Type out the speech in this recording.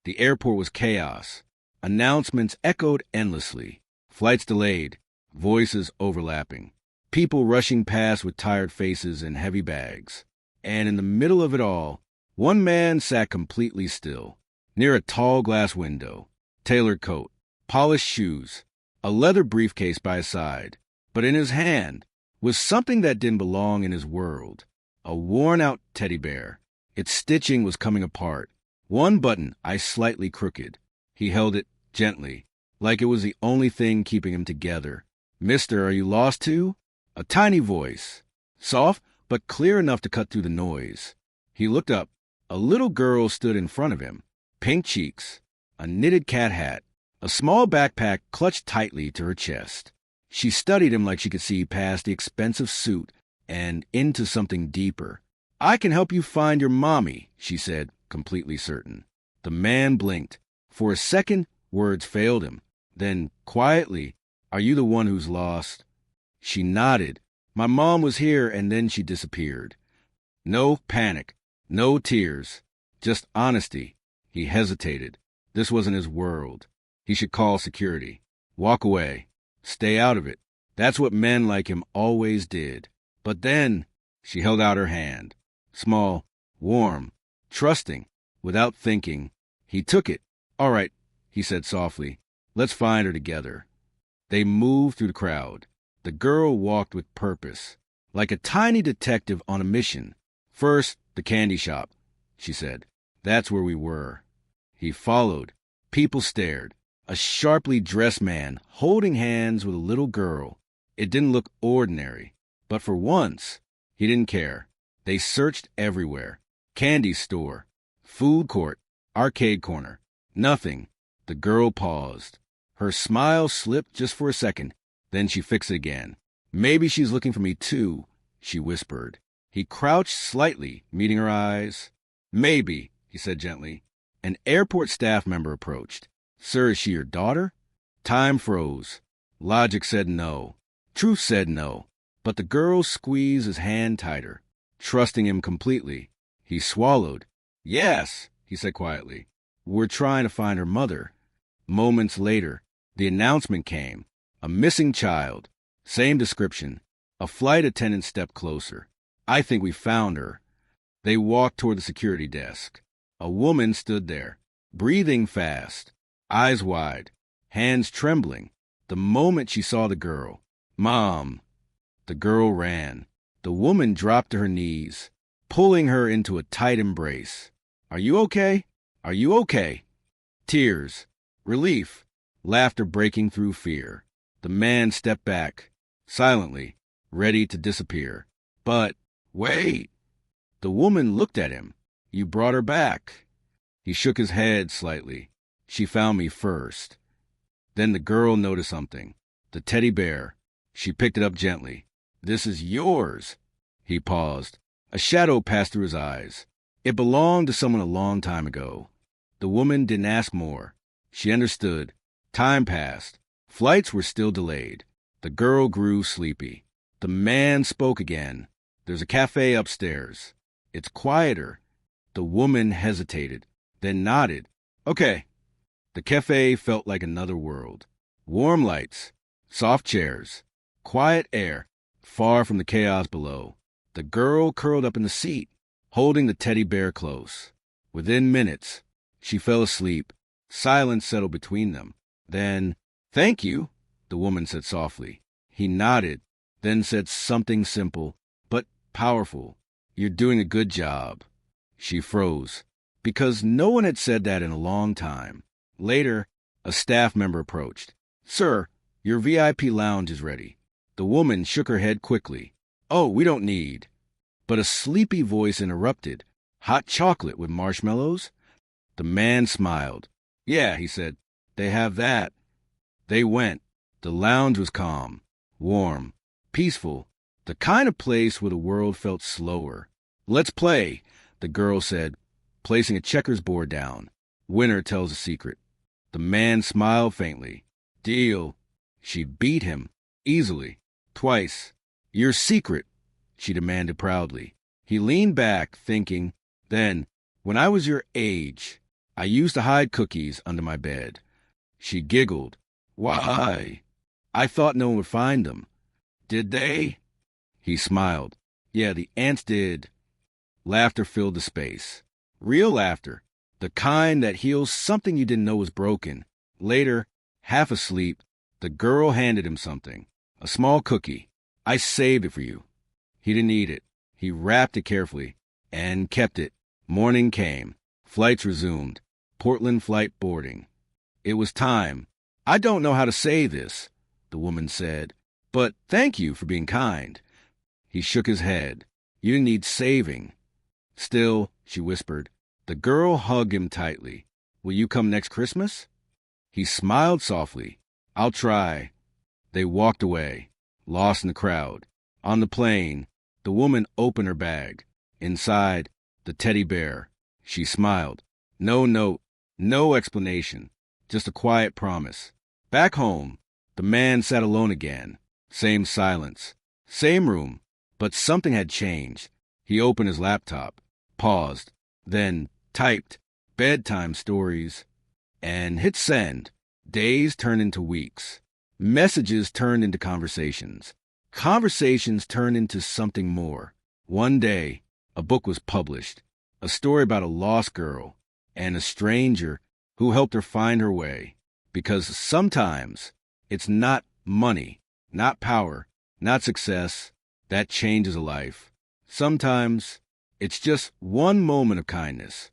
The airport was chaos. Announcements echoed endlessly. Flights delayed, voices overlapping. People rushing past with tired faces and heavy bags. And in the middle of it all, one man sat completely still, near a tall glass window, tailored coat, polished shoes, a leather briefcase by his side. But in his hand was something that didn't belong in his world, a worn-out teddy bear. Its stitching was coming apart, one button iced slightly crooked. He held it gently, like it was the only thing keeping him together. "Mister, are you lost too?" A tiny voice, soft but clear enough to cut through the noise. He looked up. A little girl stood in front of him, pink cheeks, a knitted cat hat, a small backpack clutched tightly to her chest. She studied him like she could see past the expensive suit and into something deeper. "I can help you find your mommy," she said, completely certain. The man blinked. For a second, words failed him. Then, quietly, "Are you the one who's lost?" She nodded. "My mom was here," and then she disappeared. No panic, no tears, just honesty. He hesitated. This wasn't his world. He should call security. Walk away. Stay out of it. That's what men like him always did. But then, she held out her hand. Small, warm, trusting, without thinking. He took it. "All right," he said softly. "Let's find her together." They moved through the crowd. The girl walked with purpose, like a tiny detective on a mission. "First, the candy shop," she said. "That's where we were." He followed. People stared. A sharply dressed man holding hands with a little girl. It didn't look ordinary, but for once, he didn't care. They searched everywhere. Candy store, food court, arcade corner. Nothing. The girl paused. Her smile slipped just for a second. Then she fixed it again. "Maybe she's looking for me too," she whispered. He crouched slightly, meeting her eyes. "Maybe," he said gently. An airport staff member approached. "Sir, is she your daughter?" Time froze. Logic said no. Truth said no. But the girl squeezed his hand tighter, trusting him completely. He swallowed. "Yes," he said quietly. "We're trying to find her mother." Moments later, the announcement came. A missing child. Same description. A flight attendant stepped closer. "I think we found her." They walked toward the security desk. A woman stood there, breathing fast, eyes wide, hands trembling. The moment she saw the girl, "Mom!" The girl ran. The woman dropped to her knees, pulling her into a tight embrace. "Are you okay? Are you okay?" Tears, relief, laughter breaking through fear. The man stepped back, silently, ready to disappear. "But, wait!" The woman looked at him. "You brought her back." He shook his head slightly. "She found me first." Then the girl noticed something. The teddy bear. She picked it up gently. "This is yours." He paused. A shadow passed through his eyes. "It belonged to someone a long time ago." The woman didn't ask more. She understood. Time passed. Flights were still delayed. The girl grew sleepy. The man spoke again. "There's a cafe upstairs. It's quieter." The woman hesitated, then nodded. "Okay." The cafe felt like another world. Warm lights, soft chairs, quiet air, far from the chaos below. The girl curled up in the seat, holding the teddy bear close. Within minutes, she fell asleep. Silence settled between them. Then, "Thank you," the woman said softly. He nodded, then said something simple, but powerful. "You're doing a good job." She froze, because no one had said that in a long time. Later, a staff member approached. "Sir, your VIP lounge is ready." The woman shook her head quickly. "Oh, we don't need." But a sleepy voice interrupted. "Hot chocolate with marshmallows?" The man smiled. "Yeah," he said. "They have that." They went. The lounge was calm, warm, peaceful, the kind of place where the world felt slower. "Let's play," the girl said, placing a checkers board down. "Winner tells a secret." The man smiled faintly. "Deal." She beat him, easily, twice. "Your secret," she demanded proudly. He leaned back, thinking. Then, "When I was your age." I used to hide cookies under my bed. She giggled. Why? I thought no one would find them. Did they? He smiled. Yeah, the ants did. Laughter filled the space. Real laughter. The kind that heals something you didn't know was broken. Later, half asleep, the girl handed him something. A small cookie. I saved it for you. He didn't eat it. He wrapped it carefully and kept it. Morning came. Flights resumed. Portland flight boarding. It was time. I don't know how to say this, the woman said, but thank you for being kind. He shook his head. You didn't need saving. Still, she whispered. The girl hugged him tightly. Will you come next Christmas? He smiled softly. I'll try. They walked away, lost in the crowd. On the plane, the woman opened her bag. Inside, the teddy bear. She smiled. No note, no explanation, just a quiet promise. Back home, the man sat alone again. Same silence, same room, but something had changed. He opened his laptop, paused, then typed bedtime stories, and hit send. Days turned into weeks. Messages turned into conversations. Conversations turned into something more. One day, a book was published, a story about a lost girl and a stranger who helped her find her way. Because sometimes it's not money, not power, not success that changes a life. Sometimes it's just one moment of kindness,